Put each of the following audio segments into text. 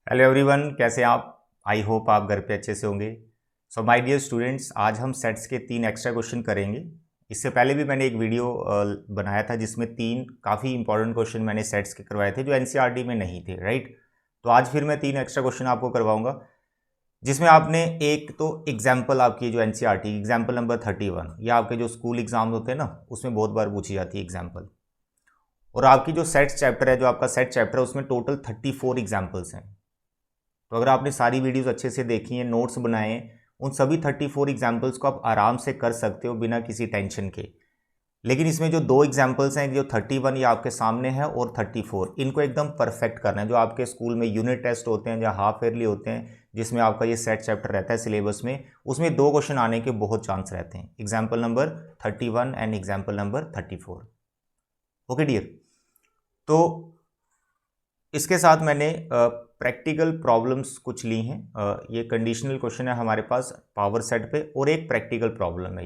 Hello everyone, कैसे हैं आप। आई होप आप घर पे अच्छे से होंगे। सो माय डियर स्टूडेंट्स, आज हम सेट्स के 3 एक्स्ट्रा क्वेश्चन करेंगे। इससे पहले भी मैंने एक वीडियो बनाया था जिसमें 3 काफ़ी इंपॉर्टेंट क्वेश्चन मैंने सेट्स के करवाए थे जो एनसीईआरटी में नहीं थे, राइट। तो आज फिर मैं 3 एक्स्ट्रा क्वेश्चन आपको करवाऊंगा जिसमें आपने एक तो एग्जाम्पल आपकी जो एनसीईआरटी एग्जाम्पल नंबर 31 या आपके जो स्कूल एग्जाम होते हैं ना उसमें बहुत बार पूछी जाती है एग्जाम्पल। और आपकी जो सेट्स चैप्टर है, जो आपका सेट चैप्टर है, उसमें टोटल 34 एग्जाम्पल्स हैं। तो अगर आपने सारी वीडियोस अच्छे से देखी हैं, नोट्स बनाए हैं, उन सभी 34 एग्जाम्पल्स को आप आराम से कर सकते हो बिना किसी टेंशन के। लेकिन इसमें जो 2 एग्जाम्पल्स हैं, जो 31 ये आपके सामने है और 34, इनको एकदम परफेक्ट करना है। जो आपके स्कूल में यूनिट टेस्ट होते हैं या हाफ ईयरली होते हैं जिसमें आपका ये सेट चैप्टर रहता है सिलेबस में, उसमें 2 क्वेश्चन आने के बहुत चांस रहते हैं, example number 31 and example number 34। Okay dear. तो इसके साथ मैंने प्रैक्टिकल प्रॉब्लम्स कुछ ली हैं। ये कंडीशनल क्वेश्चन है हमारे पास पावर सेट पे और एक प्रैक्टिकल प्रॉब्लम है।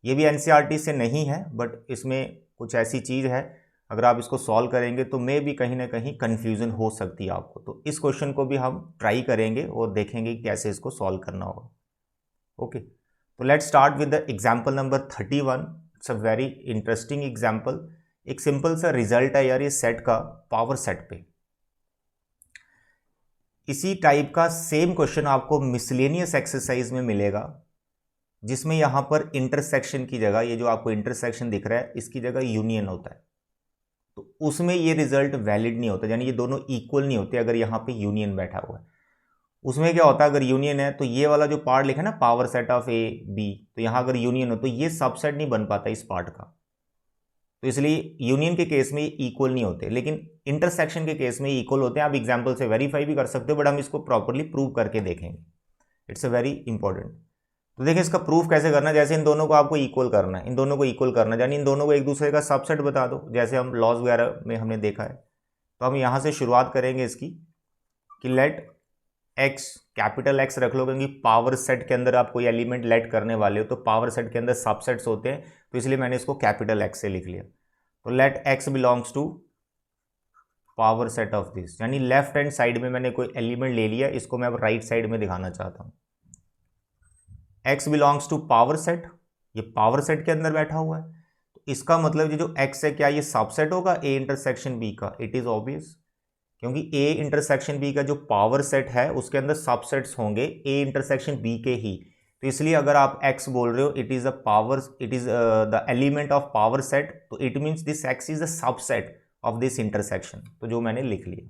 ये भी एनसीईआरटी से नहीं है, बट इसमें कुछ ऐसी चीज़ है, अगर आप इसको सॉल्व करेंगे तो मे भी कहीं ना कहीं कन्फ्यूज़न हो सकती है आपको। तो इस क्वेश्चन को भी हम ट्राई करेंगे और देखेंगे कि कैसे इसको सॉल्व करना होगा। ओके, तो let's start with the example number 31। It's a very interesting example. एक सिंपल सा रिजल्ट है यार ये सेट का, पावर सेट पे। इसी टाइप का सेम क्वेश्चन आपको मिसलेनियस एक्सरसाइज में मिलेगा, जिसमें यहां पर इंटरसेक्शन की जगह, ये जो आपको इंटरसेक्शन दिख रहा है इसकी जगह यूनियन होता है। तो उसमें ये रिजल्ट वैलिड नहीं होता, यानी ये दोनों इक्वल नहीं होते अगर यहां पे यूनियन बैठा हुआ है। उसमें क्या होता है, अगर यूनियन है तो ये वाला जो पार्ट लिखा है ना, power set of A B, तो यहां अगर यूनियन हो तो ये सबसेट नहीं बन पाता इस पार्ट का। तो इसलिए यूनियन के केस में इक्वल नहीं होते, लेकिन इंटरसेक्शन के केस में इक्वल होते हैं। आप एग्जाम्पल से वेरीफाई भी कर सकते हो, बट हम इसको प्रॉपरली प्रूव करके देखेंगे। It's a very important. तो देखिए इसका प्रूफ कैसे करना है। जैसे इन दोनों को आपको इक्वल करना है, इन दोनों को इक्वल करना है, यानी इन दोनों को एक दूसरे का सबसेट बता दो, जैसे हम लॉज वगैरह में हमने देखा है। तो हम यहाँ से शुरुआत करेंगे इसकी कि लेट एक्स, कैपिटल एक्स रख लो, क्योंकि पावर सेट के अंदर आप कोई एलिमेंट लेट करने वाले हो तो पावर सेट के अंदर सबसेट्स होते हैं, तो इसलिए मैंने इसको कैपिटल एक्स से लिख लिया। तो let X belongs to power set of this, यानी लेफ्ट हैंड साइड में मैंने कोई एलिमेंट ले लिया, इसको मैं अब राइट साइड में दिखाना चाहता हूं। X belongs to power set, ये पावर सेट के अंदर बैठा हुआ है, तो इसका मतलब ये जो एक्स है, क्या ये सबसेट होगा ए इंटरसेक्शन बी का? इट इज ऑब्वियस, क्योंकि ए इंटरसेक्शन बी का जो पावर सेट है उसके अंदर सबसेट्स होंगे ए इंटरसेक्शन बी के ही। तो इसलिए अगर आप एक्स बोल रहे हो, it is a power, it is the element of power set, तो it means this X is a subset of this intersection, तो जो मैंने लिख लिया।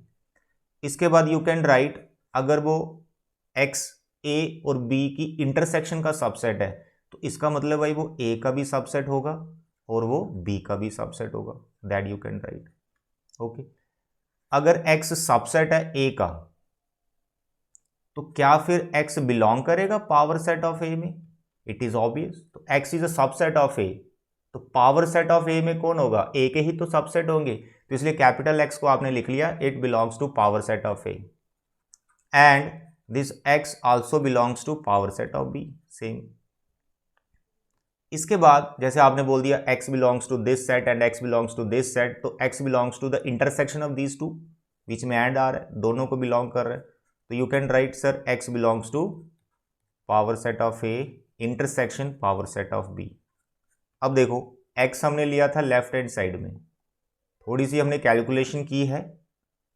इसके बाद यू कैन राइट, अगर वो एक्स ए और बी की इंटरसेक्शन का सबसेट है तो इसका मतलब भाई वो ए का भी सबसेट होगा और वो बी का भी सबसेट होगा, that you can write. Okay, अगर एक्स सबसेट है ए का तो क्या फिर एक्स बिलोंग करेगा पावर सेट ऑफ ए में? इट इज ऑब्वियस, तो X is a subset of A, तो पावर सेट ऑफ ए में कौन होगा? ए के ही तो सबसेट होंगे, तो इसलिए कैपिटल एक्स को आपने लिख लिया, it belongs to power set of A, and this x also belongs to power set of b, same. इसके बाद जैसे आपने बोल दिया x belongs to this set and x belongs to this set, तो x belongs to the intersection of these two, बीच में and आ रहा है, दोनों को बिलोंग कर रहा है, तो you can write sir x belongs to power set of a intersection power set of b। अब देखो x हमने लिया था लेफ्ट हैंड साइड में, थोड़ी सी हमने कैलकुलेशन की है,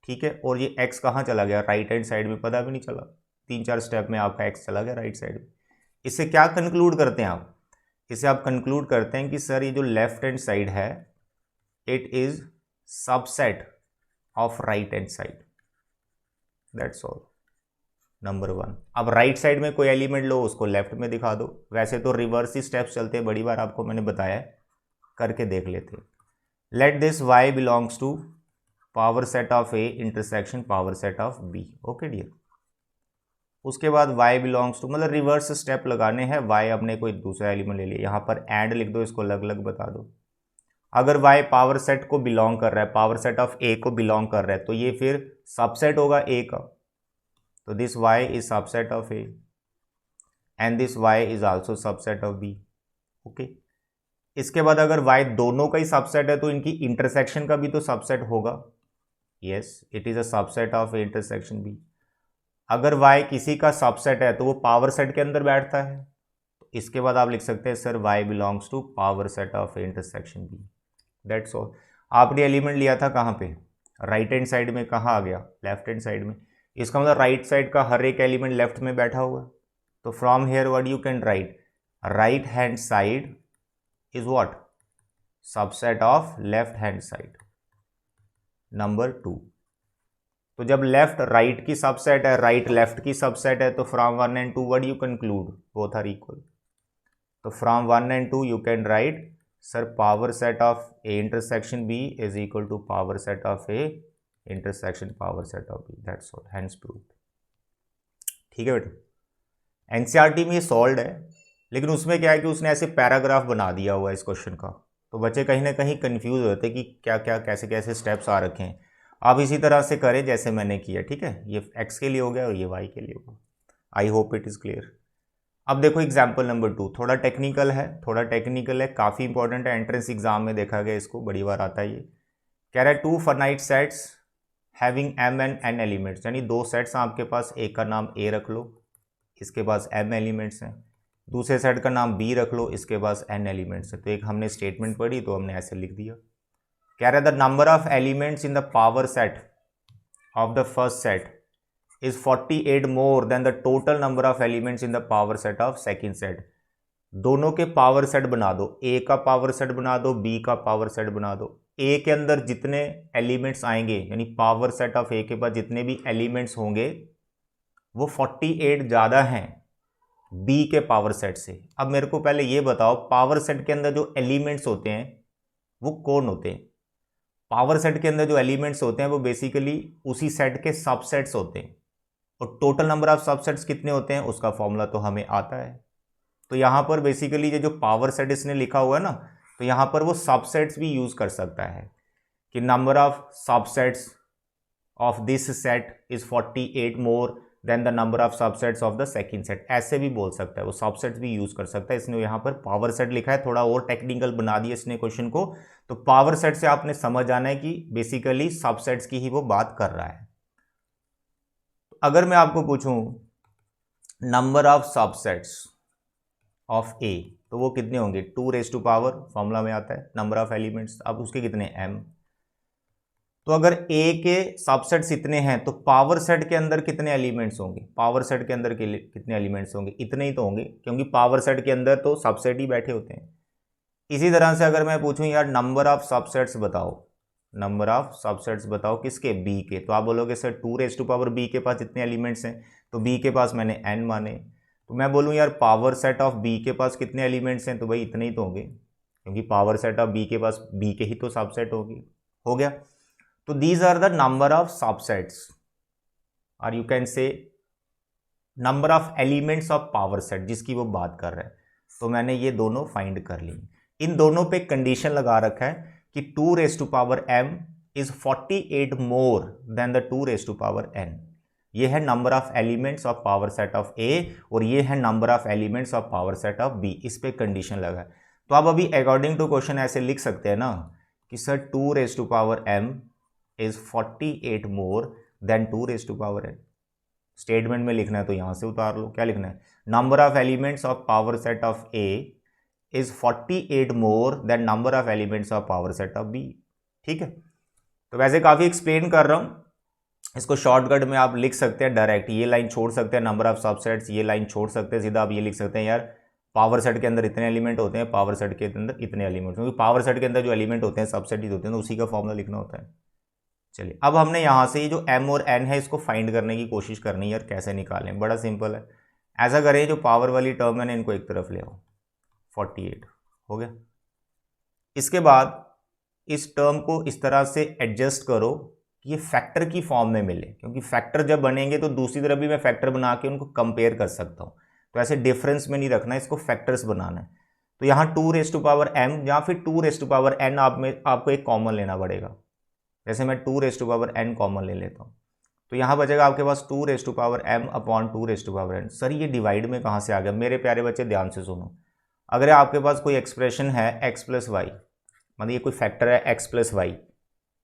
ठीक है, और ये x कहाँ चला गया? राइट हैंड साइड में, पता भी नहीं चला, 3-4 स्टेप में आपका x चला गया राइट साइड में। इससे क्या कंक्लूड करते हैं आप? इससे आप कंक्लूड करते हैं कि सर ये जो लेफ्ट हैंड साइड है it is subset of right hand side, that's all, number 1। अब राइट साइड में कोई एलिमेंट लो, उसको लेफ्ट में दिखा दो। वैसे तो रिवर्स ही स्टेप्स चलते हैं, बड़ी बार आपको मैंने बताया है, करके देख लेते। Let this y belongs to power set of A intersection power set of B. Okay dear, उसके बाद y बिलोंग्स टू, मतलब रिवर्स स्टेप लगाने हैं, y अपने कोई दूसरा एलिमेंट ले लिया, यहाँ पर एंड लिख दो, इसको अलग अलग बता दो। अगर y पावर सेट को बिलोंग कर रहा है, पावर सेट ऑफ a को बिलोंग कर रहा है, तो ये फिर सबसेट होगा a का, तो this y is subset of a and this y is also subset of b। Okay, इसके बाद अगर y दोनों का ही सबसेट है तो इनकी इंटरसेक्शन का भी तो सबसेट होगा। Yes, it is a subset of intersection b। अगर y किसी का सबसेट है तो वो पावर सेट के अंदर बैठता है। तो इसके बाद आप लिख सकते हैं sir y belongs to power set of A intersection b। That's all. आपने एलिमेंट लिया था कहाँ पे, राइट हैंड साइड में, कहाँ आ गया, लेफ्ट हैंड साइड में। इसका मतलब राइट साइड का हर एक एलिमेंट लेफ्ट में बैठा हुआ है। तो from here what you can write, right hand side is what, subset of left hand side. Number 2, तो जब लेफ्ट राइट की सबसेट है, राइट लेफ्ट की सबसेट है, तो from 1 and 2 what you conclude, both are equal. तो from 1 and 2 you can write sir power set of A intersection B is equal to power set of A intersection power set of B. That's all, hence proved. ठीक है बेटा, NCERT में ये solve है, लेकिन उसमें क्या है कि उसने ऐसे पैराग्राफ बना दिया हुआ है इस क्वेश्चन का, तो बच्चे कहीं ना कहीं कंफ्यूज होते हैं कि क्या क्या कैसे कैसे स्टेप्स आ रखे हैं। आप इसी तरह से करें जैसे मैंने किया, ठीक है। ये एक्स के लिए हो गया और ये वाई के लिए होगा। आई होप इट इज़ क्लियर। अब देखो एग्जाम्पल नंबर 2, थोड़ा टेक्निकल है, काफ़ी इंपॉर्टेंट है, एंट्रेंस एग्जाम में देखा गया इसको, बड़ी बार आता है ये। कह रहा है 2 finite sets having m and n elements, यानी 2 सेट्स हैं आपके पास, एक का नाम a रख लो, इसके पास m एलिमेंट्स हैं। दूसरे सेट का नाम b रख लो, इसके पास n एलिमेंट्स हैं। तो एक हमने स्टेटमेंट पढ़ी तो हमने ऐसे लिख दिया। कह रहा है the number of elements in the power set of the first set is 48 more than the total number of elements in the power set of second set. दोनों के पावर सेट बना दो, ए का पावर सेट बना दो, B का power set बना दो। ए के अंदर जितने एलिमेंट्स आएंगे, यानी पावर सेट ऑफ ए के पास जितने भी एलिमेंट्स होंगे वो 48 ज़्यादा हैं बी के पावर सेट से। अब मेरे को पहले ये बताओ, पावर सेट के अंदर जो एलिमेंट्स होते हैं वो कौन होते हैं? पावर सेट के अंदर जो एलिमेंट्स होते हैं वो बेसिकली उसी सेट के सबसेट्स होते हैं, और टोटल नंबर ऑफ सबसेट्स कितने होते हैं उसका फॉर्मूला तो हमें आता है। तो यहाँ पर बेसिकली ये जो पावर सेट इसने लिखा हुआ है ना, तो यहाँ पर वो सबसेट्स भी यूज़ कर सकता है कि number of subsets of this set is 48 more than the number of subsets of the second set, ऐसे भी बोल सकता है, वो सबसेट्स भी यूज़ कर सकता है। इसने यहाँ पर पावर सेट लिखा है, थोड़ा और टेक्निकल बना दिया इसने क्वेश्चन को। तो पावर सेट से आपने समझ आना है कि बेसिकली सबसेट्स की ही वो बात कर रहा है। अगर मैं आपको पूछूं number of subsets of A, तो वो कितने होंगे? 2 रेज़ टू पावर, फॉर्मूला में आता है नंबर ऑफ एलिमेंट्स, अब उसके कितने m। तो अगर a के सबसेट्स इतने हैं तो पावर सेट के अंदर कितने एलिमेंट्स होंगे? पावर सेट के अंदर कितने एलिमेंट्स होंगे? इतने ही तो होंगे, क्योंकि पावर सेट के अंदर तो सबसेट ही बैठे होते हैं। इसी तरह से अगर मैं पूछूं यार नंबर ऑफ सबसेट्स बताओ, नंबर ऑफ सबसेट्स बताओ किसके? b के। तो आप बोलोगे sir 2 raise to power b के पास इतने एलिमेंट्स हैं, तो b के पास मैंने n माने। तो मैं बोलूँ यार पावर सेट ऑफ b के पास कितने एलिमेंट्स हैं? तो भाई इतने ही तो होंगे, क्योंकि पावर सेट ऑफ b के पास b के ही तो सबसेट होगी, हो गया। तो these are the number of subsets, और you can say number of elements of power set जिसकी वो बात कर रहा है। तो मैंने ये दोनों फाइंड कर ली। इन दोनों पे कंडीशन लगा रखा है कि 2 raise to power m is 48 more than the 2 raise to power n। ये है number of elements of power set of A, और ये है number of elements of power set of B। इस पे कंडीशन लगा है। तो आप अभी अकॉर्डिंग टू क्वेश्चन ऐसे लिख सकते हैं ना कि sir 2 raise to power m is 48 more than 2 raise to power n। Statement में लिखना है तो यहाँ से उतार लो, क्या लिखना है? Number of elements of power set of A is 48 more then number of elements of power set of B। ठीक है, तो वैसे काफ़ी एक्सप्लेन कर रहा हूँ, इसको शॉर्टकट में आप लिख सकते हैं डायरेक्ट, ये लाइन छोड़ सकते हैं नंबर ऑफ सबसेट्स, ये लाइन छोड़ सकते हैं, सीधा आप ये लिख सकते हैं यार पावर सेट के अंदर इतने एलिमेंट होते हैं, पावर सेट के अंदर इतने एलिमेंट, क्योंकि पावर सेट के अंदर जो एलिमेंट होते हैं सबसेट ही होते हैं, तो उसी का फॉर्मूला लिखना होता है। चलिए, अब हमने यहाँ से ये जो m और n है इसको फाइंड करने की कोशिश करनी है यार, कैसे निकालें? बड़ा सिंपल है, ऐसा करें जो पावर वाली टर्म है ना इनको एक तरफ ले आओ, 48 हो गया। इसके बाद इस टर्म को इस तरह से एडजस्ट करो कि ये फैक्टर की फॉर्म में मिले, क्योंकि फैक्टर जब बनेंगे तो दूसरी तरफ भी मैं फैक्टर बना के उनको कंपेयर कर सकता हूँ। तो ऐसे डिफरेंस में नहीं रखना, इसको फैक्टर्स बनाना है। तो यहाँ 2 रेज़ टू पावर m या फिर 2 रेज़ टू पावर n आपको एक कॉमन लेना पड़ेगा। जैसे मैं 2 raise to power n common ले लेता हूँ, तो यहाँ बचेगा आपके पास 2 raise to power m upon 2 raise to power n। Sir ये डिवाइड में कहाँ से आ गया? मेरे प्यारे बच्चे ध्यान से सुनो, अगर आपके पास कोई एक्सप्रेशन है x प्लस वाई, मतलब ये कोई फैक्टर है x प्लस वाई,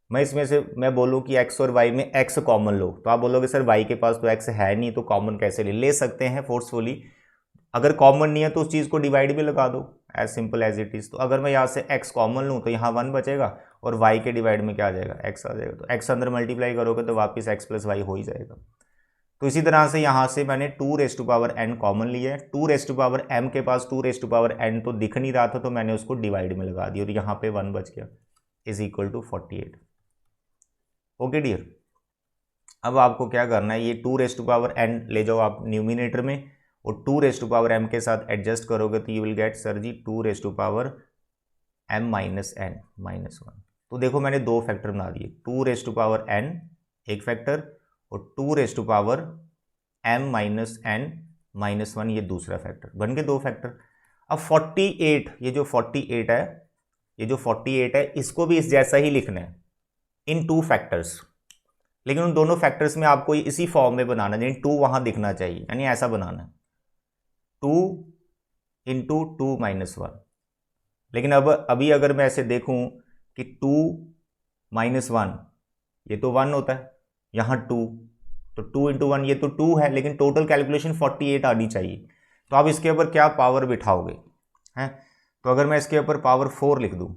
मैं इसमें से मैं बोलूँ कि x और y में x कॉमन लो, तो आप बोलोगे सर y के पास तो x है नहीं, तो कॉमन कैसे ले सकते हैं फोर्सफुली। अगर कॉमन नहीं है तो उस चीज़ को डिवाइड भी लगा दो, as simple as it is. तो अगर मैं यहाँ से x कॉमन लूँ तो यहाँ 1 बचेगा और y के डिवाइड में क्या आ जाएगा, x आ जाएगा। तो x अंदर मल्टीप्लाई करोगे तो वापस x प्लस वाई हो ही जाएगा। तो इसी तरह से यहाँ से मैंने 2n कॉमन लिया है। 2m के पास 2n तो दिख नहीं रहा था, तो मैंने उसको डिवाइड में लगा दिया और यहाँ पे 1 बच गया, is equal to 48। Okay dear, अब आपको क्या करना है, ये 2n ले जाओ आप न्यूमिनेटर में और 2m के साथ एडजस्ट करोगे तो you will get sir ji 2m minus n minus 1। तो देखो मैंने दो फैक्टर बना दिए, 2n एक फैक्टर और 2m माइनस n माइनस 1 ये दूसरा फैक्टर, बन के दो फैक्टर। अब 48, ये जो 48 है, ये जो 48 है इसको भी इस जैसा ही लिखना है इन टू फैक्टर्स, लेकिन उन दोनों फैक्टर्स में आपको इसी फॉर्म में बनाना है, यानी 2 वहां दिखना चाहिए, यानी ऐसा बनाना है 2 इंटू 2 माइनस 1। लेकिन अब अभी अगर मैं ऐसे देखूं कि 2 माइनस 1 ये तो 1 होता है, यहाँ 2 तो 2 इंटू 1 ये तो 2 है, लेकिन टोटल कैलकुलेशन 48 आनी चाहिए। तो आप इसके ऊपर क्या पावर बिठाओगे हैं, तो अगर मैं इसके ऊपर पावर 4 लिख दूं,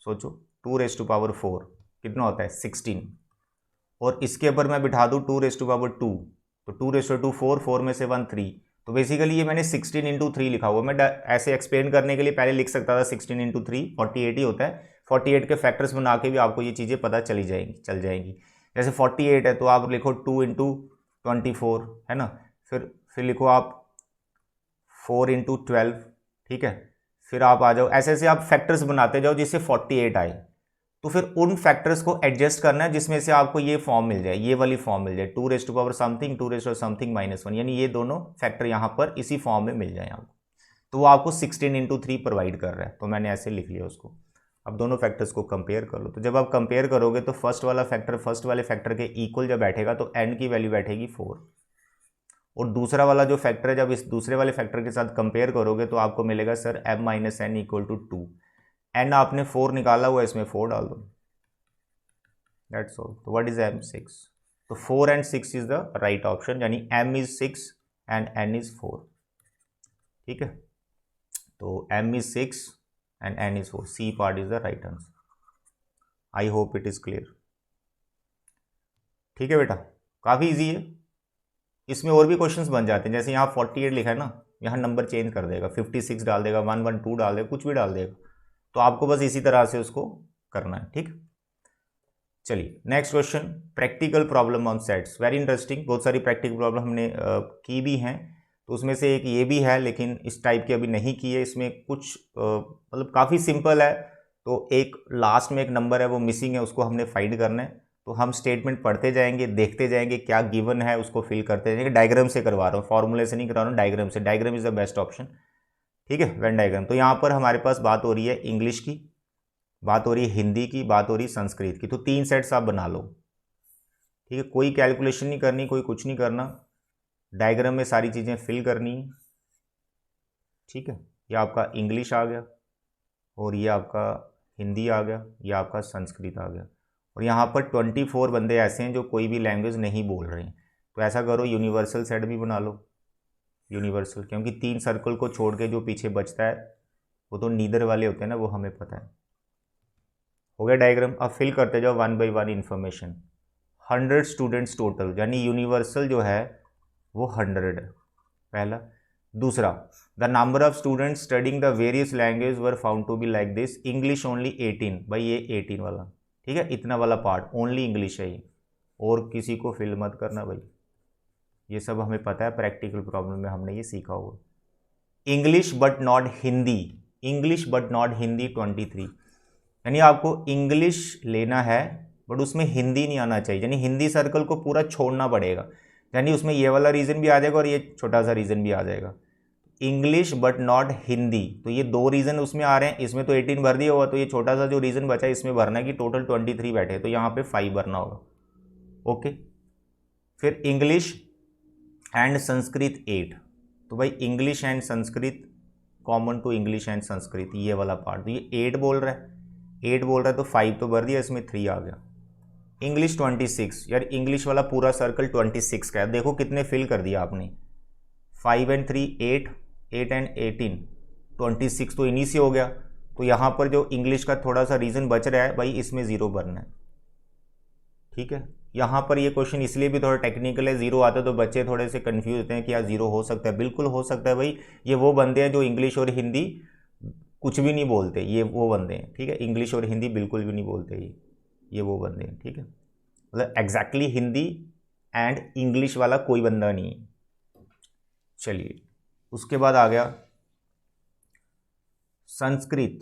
सोचो 2 रेज़ टू पावर 4 कितना होता है 16, और इसके ऊपर मैं बिठा दूँ 2 रेज़ टू पावर 2, तो 2 रेज़ टू 4, 4 में से 1 3, तो बेसिकली ये मैंने 16 इंटू 3 लिखा हुआ। मैं ऐसे एक्सप्लेन करने के लिए पहले लिख सकता था 16 इंटू 3 48 ही होता है, 48 के फैक्टर्स बना के भी आपको ये चीज़ें पता चल जाएंगी। जैसे 48 है तो आप लिखो 2 इंटू 24 है ना, फिर लिखो आप 4 इंटू 12, ठीक है, फिर आप आ जाओ ऐसे ऐसे आप फैक्टर्स बनाते जाओ जिससे 48 आए। तो फिर उन फैक्टर्स को एडजस्ट करना है जिसमें से आपको ये फॉर्म मिल जाए, ये वाली फॉर्म मिल जाए 2 raise to power something 2 raise to something minus 1, यानी ये दोनों फैक्टर यहाँ पर इसी फॉर्म में मिल जाए आपको। तो वो आपको 16 इंटू 3 प्रोवाइड कर रहा है, तो मैंने ऐसे लिख लिया उसको। अब दोनों फैक्टर्स को कंपेयर कर लो, तो जब आप कंपेयर करोगे तो फर्स्ट वाला फैक्टर फर्स्ट वाले फैक्टर के इक्वल जब बैठेगा तो n की वैल्यू बैठेगी 4, और दूसरा वाला जो फैक्टर है जब इस दूसरे वाले फैक्टर के साथ कंपेयर करोगे तो आपको मिलेगा sir m minus N equal to 2। n आपने 4 निकाला हुआ है, इसमें 4 डाल दो, दैट्स ऑल। तो व्हाट इज m 6, तो 4 and 6 is the right option, यानी m is 6 and n is 4, ठीक है। तो m is 6 and n is 4, C part is the right answer. I hope it is clear, ठीक है बेटा, काफ़ी इजी है। इसमें और भी क्वेश्चंस बन जाते हैं, जैसे यहाँ 48 लिखा है ना, यहाँ नंबर चेंज कर देगा, 56 डाल देगा, 112 डाल देगा, कुछ भी डाल देगा। तो आपको बस इसी तरह से उसको करना है, ठीक। चलिए next question, practical problem on sets, very interesting. बहुत सारी प्रैक्टिकल प्रॉब्लम हमने की भी हैं, तो उसमें से एक ये भी है, लेकिन इस टाइप की अभी नहीं की है। इसमें कुछ मतलब काफ़ी सिंपल है। तो एक लास्ट में एक नंबर है वो मिसिंग है, उसको हमने फाइंड करना है। तो हम स्टेटमेंट पढ़ते जाएंगे, देखते जाएंगे क्या गिवन है, उसको फिल करते जाएंगे। डायग्राम से करवा रहा हूँ, फॉर्मूले से नहीं करा रहा हूँ, डायग्राम से। Diagram is the best option, ठीक है, वेन डायग्राम। तो यहाँ पर हमारे पास बात हो रही है इंग्लिश की, बात हो रही है हिंदी की, बात हो रही है संस्कृत की। तो 3 सेट्स आप बना लो, ठीक है। कोई कैलकुलेशन नहीं करनी, कोई कुछ नहीं करना, डायग्राम में सारी चीज़ें फिल करनी है, ठीक है। ये आपका इंग्लिश आ गया और ये आपका हिंदी आ गया, ये आपका संस्कृत आ गया। और यहाँ पर 24 बंदे ऐसे हैं जो कोई भी लैंग्वेज नहीं बोल रहे हैं। तो ऐसा करो यूनिवर्सल सेट भी बना लो, यूनिवर्सल, क्योंकि 3 सर्कल को छोड़ के जो पीछे बचता है वो तो नीदर वाले होते हैं ना, वो हमें पता है। हो गया डायग्राम। अब फिल करते जाओ 1 बाई 1 इन्फॉर्मेशन। 100 स्टूडेंट्स टोटल, यानी यूनिवर्सल जो है वो 100 है, पहला। दूसरा, the number of students studying the various language were found to be like this, English only 18, भाई ये 18 वाला, ठीक है, इतना वाला पार्ट ओनली इंग्लिश है ये, और किसी को फिल मत करना भाई, ये सब हमें पता है, प्रैक्टिकल प्रॉब्लम में हमने ये सीखा हुआ। English but not Hindi, English but not Hindi 23, यानी आपको इंग्लिश लेना है बट उसमें हिंदी नहीं आना चाहिए, यानी हिंदी सर्कल को पूरा छोड़ना पड़ेगा, यानी उसमें ये वाला रीज़न भी आ जाएगा और ये छोटा सा रीज़न भी आ जाएगा। इंग्लिश बट नॉट हिंदी, तो ये 2 रीज़न उसमें आ रहे हैं, इसमें तो 18 भर दिया होगा, तो ये छोटा सा जो रीज़न बचा है इसमें भरना है कि टोटल 23 बैठे, तो यहाँ पे 5 भरना होगा, ओके। फिर इंग्लिश एंड संस्कृत 8, तो भाई English and Sanskrit common to English and Sanskrit, ये वाला पार्ट, तो ये 8 बोल रहा है, 8 बोल रहा है तो 5 तो भर दिया, इसमें 3 आ गया। इंग्लिश 26, यार इंग्लिश वाला पूरा सर्कल 26 का है, देखो कितने फिल कर दिया आपने। 5 एंड 3 8, 8 एंड 18 26 तो इन्हीं से हो गया। तो यहाँ पर जो इंग्लिश का थोड़ा सा रीजन बच रहा है भाई, इसमें 0 भरना है, ठीक है। यहाँ पर ये क्वेश्चन इसलिए भी थोड़ा टेक्निकल है, 0 आता है तो बच्चे थोड़े से कंफ्यूज होते हैं कि यार 0 हो सकता है, बिल्कुल हो सकता है भाई। ये वो बंदे हैं जो इंग्लिश और हिंदी कुछ भी नहीं बोलते, ये वो बंदे हैं, ठीक है। इंग्लिश और हिंदी बिल्कुल भी नहीं बोलते ये वो बंदे हैं, ठीक है। मतलब एग्जैक्टली हिंदी एंड इंग्लिश वाला कोई बंदा नहीं है। चलिए उसके बाद आ गया संस्कृत,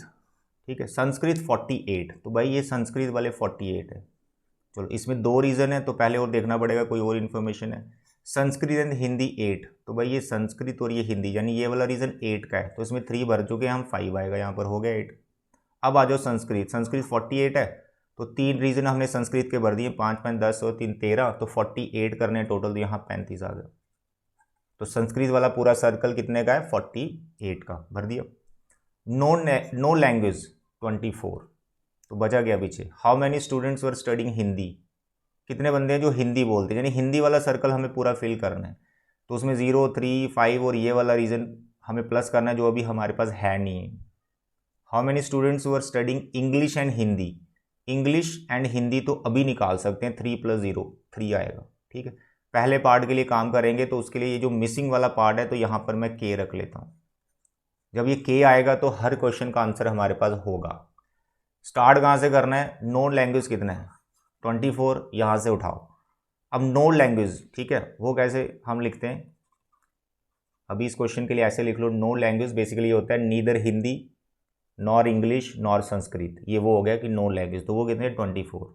ठीक है। संस्कृत 48, तो भाई ये संस्कृत वाले 48 है। चलो इसमें 2 रीज़न है, तो पहले और देखना पड़ेगा कोई और इन्फॉर्मेशन है। संस्कृत एंड हिंदी 8, तो भाई ये संस्कृत और ये हिंदी, यानी ये वाला रीज़न 8 का है, तो इसमें 3 भर चुके हैं हम, 5 आएगा यहाँ पर, हो गया 8। अब आ जाओ संस्कृत, संस्कृत 48 है, तो 3 रीज़न हमने संस्कृत के भर दिए, 5 5 10 और 3 13, तो 48 करने टोटल, तो यहाँ 35 आ गया। तो संस्कृत वाला पूरा सर्कल कितने का है, 48 का, भर दिया। नो लैंग्वेज 24, तो बचा गया पीछे। How many students were studying Hindi, कितने बंदे हैं जो हिंदी बोलते हैं, यानी हिंदी वाला सर्कल हमें पूरा फिल करना है। तो उसमें 0 3 5 और ये वाला रीज़न हमें प्लस करना है, जो अभी हमारे पास है नहीं है। How many students were studying English and Hindi, English and Hindi तो अभी निकाल सकते हैं, 3 + 0 3 आएगा, ठीक है। पहले पार्ट के लिए काम करेंगे, तो उसके लिए ये जो मिसिंग वाला पार्ट है, तो यहाँ पर मैं के रख लेता हूँ। जब ये के आएगा तो हर क्वेश्चन का आंसर हमारे पास होगा। स्टार्ट कहाँ से करना है, नोन लैंग्वेज कितना है 24, यहाँ से उठाओ। अब नोन लैंग्वेज, ठीक है, वो कैसे हम लिखते हैं, अभी इस क्वेश्चन के लिए ऐसे लिख लो। नोन लैंग्वेज बेसिकली होता है neither Hindi nor English nor Sanskrit, ये वो हो गया कि नोन लैंग्वेज, तो वो कितने 24।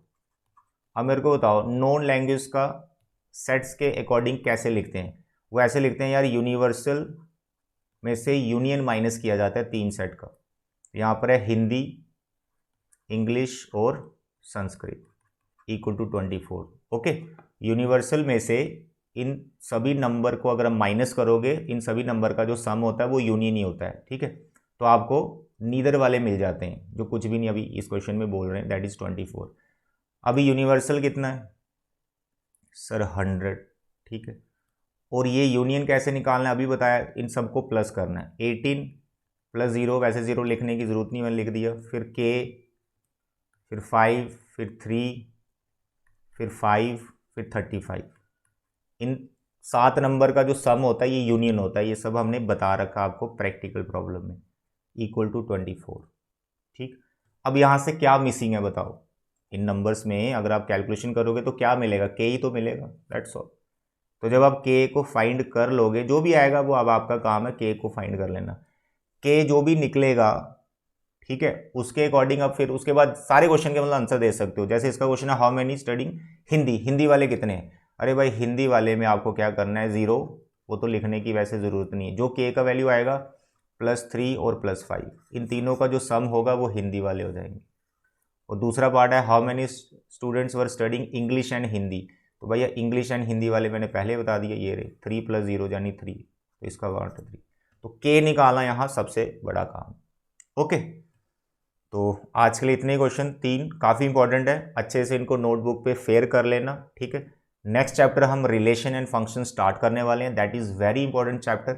अब मेरे को बताओ नोन लैंग्वेज का सेट्स के अकॉर्डिंग कैसे लिखते हैं। वो ऐसे लिखते हैं यार, यूनिवर्सल में से यूनियन माइनस किया जाता है 3 सेट का। यहाँ पर है हिंदी, इंग्लिश और Sanskrit equal to 24, okay. Universal में से इन सभी नंबर को अगर हम माइनस करोगे, इन सभी नंबर का जो सम होता है वो यूनियन ही होता है, ठीक है। तो आपको नीदर वाले मिल जाते हैं, जो कुछ भी नहीं अभी इस क्वेश्चन में बोल रहे हैं, दैट इज़ 24। अभी यूनिवर्सल कितना है सर 100, ठीक है। और ये यूनियन कैसे निकालना है अभी बताया, इन सबको प्लस करना है। 18 + 0, वैसे 0 लिखने की ज़रूरत नहीं, मैंने लिख दिया। फिर के, फिर 5, फिर 3, फिर 5, फिर 35। इन 7 नंबर का जो सम होता है ये यूनियन होता है, ये सब हमने बता रखा आपको प्रैक्टिकल प्रॉब्लम में, इक्वल टू 24, ठीक। अब यहाँ से क्या मिसिंग है बताओ, इन नंबर्स में अगर आप कैलकुलेशन करोगे तो क्या मिलेगा, के ही तो मिलेगा, दैट्स ऑल। तो जब आप के को फाइंड कर लोगे, जो भी आएगा वो अब आपका काम है के को फाइंड कर लेना। के जो भी निकलेगा, ठीक है, उसके अकॉर्डिंग अब फिर उसके बाद सारे क्वेश्चन के मतलब आंसर दे सकते हो। जैसे इसका क्वेश्चन है how many studying Hindi, Hindi वाले कितने हैं, अरे भाई हिंदी वाले में आपको क्या करना है 0, वो तो लिखने की वैसे ज़रूरत नहीं है। जो के का वैल्यू आएगा +3 और +5, इन तीनों का जो सम होगा वो हिंदी वाले हो जाएंगे। और दूसरा पार्ट है how many students were studying English and Hindi, तो भैया इंग्लिश एंड हिंदी वाले मैंने पहले बता दिया, ये रहे 3 + 0 यानी 3, तो इसका पार्ट 3। तो के निकालना यहाँ सबसे बड़ा काम, ओके। तो आज के लिए इतने क्वेश्चन 3 काफ़ी इंपॉर्टेंट है, अच्छे से इनको नोटबुक पे फेयर कर लेना, ठीक है। नेक्स्ट चैप्टर हम रिलेशन एंड फंक्शन स्टार्ट करने वाले हैं, that is very important chapter.